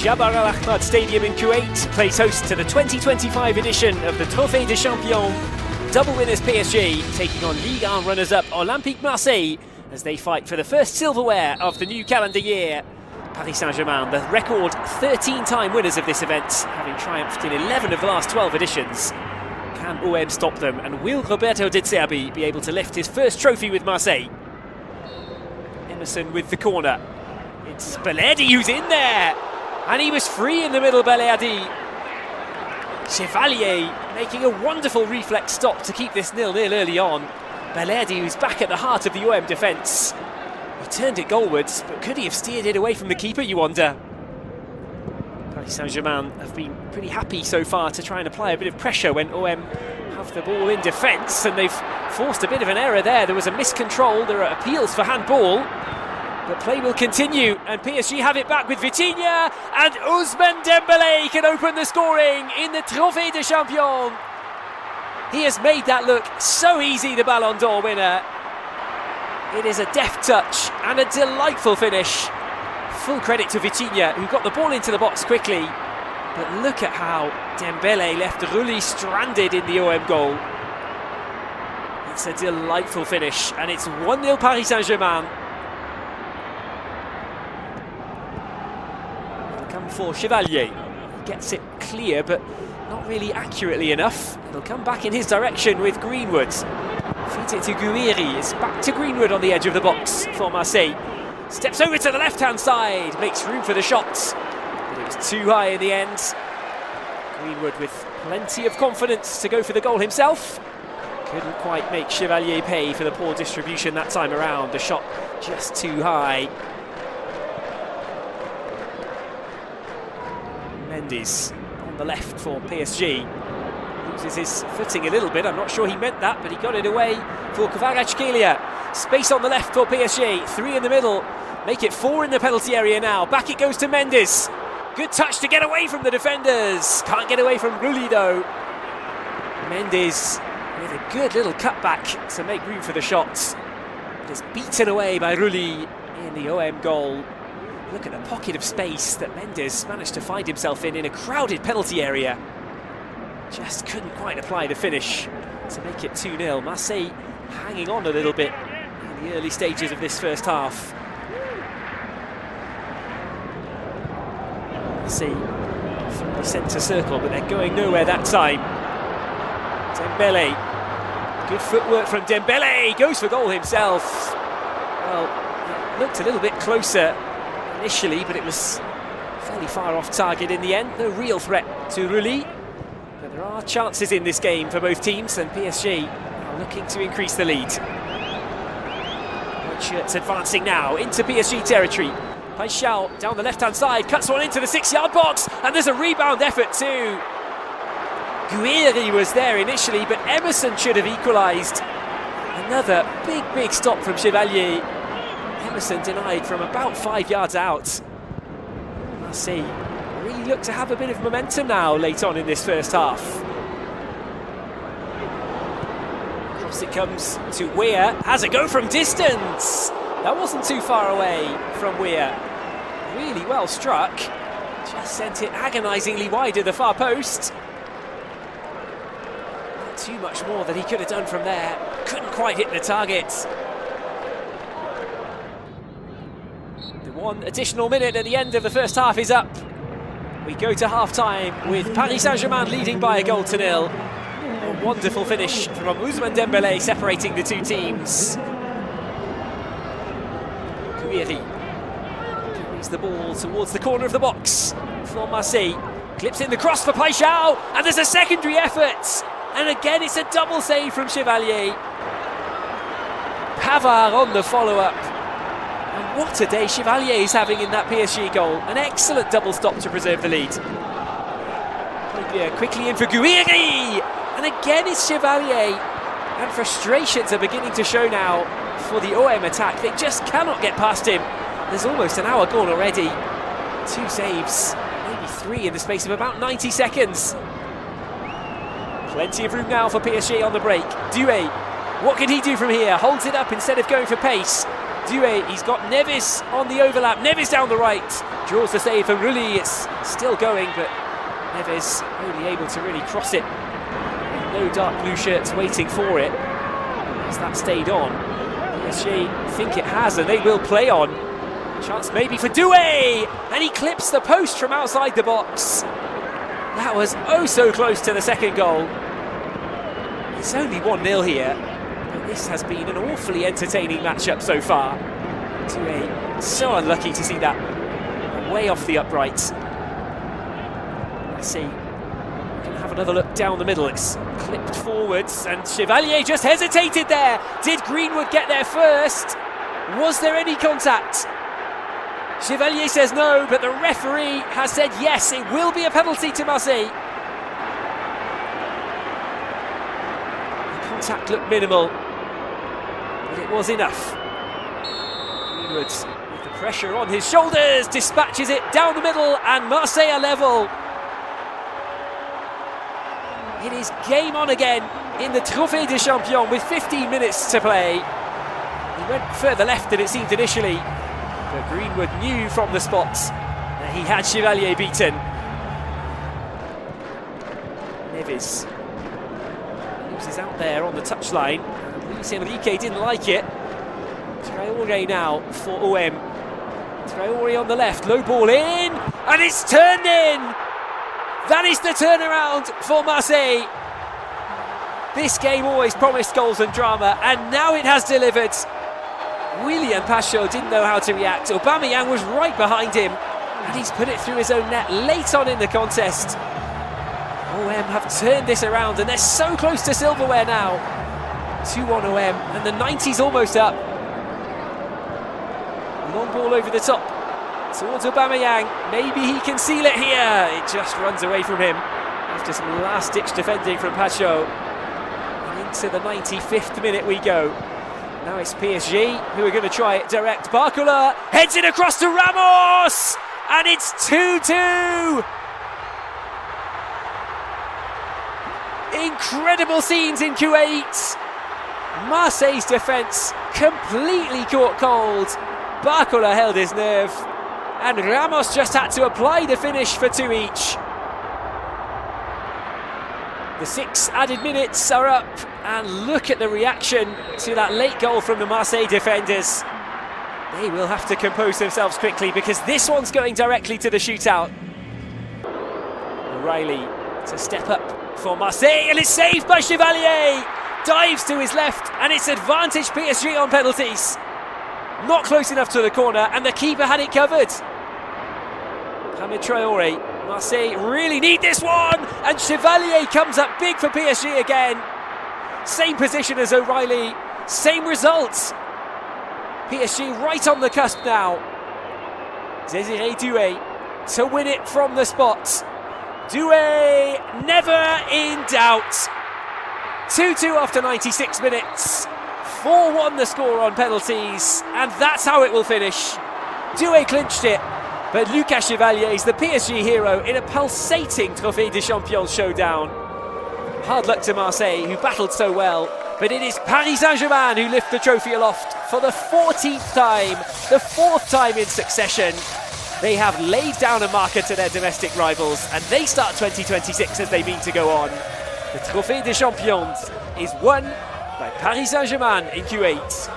Jabbar Al Ahmad Stadium in Kuwait plays host to the 2025 edition of the Trophée des Champions. Double winners PSG taking on Ligue 1 runners-up Olympique Marseille as they fight for the first silverware of the new calendar year. Paris Saint-Germain, the record 13-time winners of this event, having triumphed in 11 of the last 12 editions. Can OM stop them, and will Roberto De Zerbi be able to lift his first trophy with Marseille? Emerson with the corner. It's Beledi who's in there, and he was free in the middle, Beledi. Chevalier making a wonderful reflex stop to keep this 0-0 early on. Beledi, who's back at the heart of the OM defence. He turned it goalwards, but could he have steered it away from the keeper, you wonder? Paris Saint-Germain have been pretty happy so far to try and apply a bit of pressure when OM have the ball in defence, and they've forced a bit of an error there. There was a miscontrol, there are appeals for handball, but play will continue, and PSG have it back with Vitinha, and Ousmane Dembélé can open the scoring in the Trophée des Champions. He has made that look so easy, the Ballon d'Or winner. It is a deft touch and a delightful finish. Full credit to Vitinha, who got the ball into the box quickly. But look at how Dembélé left Rulli stranded in the OM goal. It's a delightful finish, and it's 1-0 Paris Saint-Germain. Come for Chevalier. He gets it clear, but not really accurately enough. It'll come back in his direction with Greenwood. Feeds it to Guiri. It's back to Greenwood on the edge of the box for Marseille. Steps over to the left-hand side, makes room for the shots, but it was too high in the end. Greenwood with plenty of confidence to go for the goal himself. Couldn't quite make Chevalier pay for the poor distribution that time around. The shot just too high. Mendes on the left for PSG. Loses his footing a little bit. I'm not sure he meant that, but he got it away for Kvaratskhelia. Space on the left for PSG. 3 in the middle. Make it 4 in the penalty area now. Back it goes to Mendes. Good touch to get away from the defenders. Can't get away from Rulli though. Mendes with a good little cutback to make room for the shots. But it's beaten away by Rulli in the OM goal. Look at the pocket of space that Mendes managed to find himself in a crowded penalty area. Just couldn't quite apply the finish to make it 2-0. Marseille hanging on a little bit in the early stages of this first half. Marseille from the centre circle, but they're going nowhere that time. Dembélé. Good footwork from Dembélé. Goes for goal himself. Well, it looked a little bit closer initially, but it was fairly far off target in the end. No real threat to Rulli, but there are chances in this game for both teams, and PSG are looking to increase the lead. White shirts advancing now into PSG territory. Paixão down the left-hand side, cuts one into the 6-yard box, and there's a rebound effort too. Guiri was there initially, but Emerson should have equalised. Another big stop from Chevalier. Emerson denied from about 5 yards out. Marseille really look to have a bit of momentum now late on in this first half. Across it comes to Weah. Has a go from distance. That wasn't too far away from Weah. Really well struck. Just sent it agonisingly wide of the far post. Not too much more that he could have done from there. Couldn't quite hit the target. The 1 additional minute at the end of the first half is up. We go to half-time with Paris Saint-Germain leading by a goal to 0. A wonderful finish from Ousmane Dembélé separating the two teams. Guiri carries the ball towards the corner of the box for Marseille. Clips in the cross for Paixão, and there's a secondary effort. And again, it's a double save from Chevalier. Pavard on the follow-up. And what a day Chevalier is having in that PSG goal. An excellent double stop to preserve the lead. Quickly in for Guiri. And again it's Chevalier. And frustrations are beginning to show now for the OM attack. They just cannot get past him. There's almost an hour gone already. 2 saves, maybe 3 in the space of about 90 seconds. Plenty of room now for PSG on the break. Doué, what can he do from here? Holds it up instead of going for pace. Doué, he's got Neves on the overlap. Neves down the right, draws the save from Rulli. It's still going, but Neves only able to really cross it. No dark blue shirts waiting for it. Has that stayed on? PSG think it has, and they will play on. Chance maybe for Doué, and he clips the post from outside the box. That was oh so close to the second goal. It's only 1-0 here, but this has been an awfully entertaining matchup so far. Doué, so unlucky to see that way off the upright. Let's see. Can have another look down the middle. It's clipped forwards, and Chevalier just hesitated there. Did Greenwood get there first? Was there any contact? Chevalier says no, but the referee has said yes, it will be a penalty to Marseille. The contact looked minimal, but it was enough. Greenwood, with the pressure on his shoulders, dispatches it down the middle, and Marseille are level. It is game on again in the Trophée des Champions with 15 minutes to play. He went further left than it seemed initially, but Greenwood knew from the spot that he had Chevalier beaten. Neves loses out there on the touchline. Luis Enrique didn't like it. Traoré now for OM. Traoré on the left, low ball in, and it's turned in! That is the turnaround for Marseille. This game always promised goals and drama, and now it has delivered. William Pacho didn't know how to react. Aubameyang was right behind him, and he's put it through his own net late on in the contest. OM have turned this around, and they're so close to silverware now. 2-1 OM, and the 90's almost up. Long ball over the top towards Aubameyang. Maybe he can seal it here. It just runs away from him after some last-ditch defending from Pacho. And into the 95th minute we go. Now it's PSG who are going to try it direct. Barcola heads it across to Ramos, and it's 2-2. Incredible scenes in Kuwait. Marseille's defence completely caught cold. Barcola held his nerve, and Ramos just had to apply the finish for 2 each. The 6 added minutes are up, and look at the reaction to that late goal from the Marseille defenders. They will have to compose themselves quickly, because this one's going directly to the shootout. O'Reilly to step up for Marseille, and it's saved by Chevalier. Dives to his left, and it's advantage PSG on penalties. Not close enough to the corner, and the keeper had it covered. Hamid Traoré, Marseille really need this one, and Chevalier comes up big for PSG again. Same position as O'Reilly, same results. PSG right on the cusp now. Désiré Doué to win it from the spot. Doué never in doubt. 2-2 after 96 minutes. 4-1 the score on penalties, and that's how it will finish. Doué clinched it, but Lucas Chevalier is the PSG hero in a pulsating Trophée des Champions showdown. Hard luck to Marseille, who battled so well, but it is Paris Saint-Germain who lift the trophy aloft for the 14th time, the 4th time in succession. They have laid down a marker to their domestic rivals, and they start 2026 as they mean to go on. The Trophée des Champions is won by Paris Saint-Germain in Kuwait.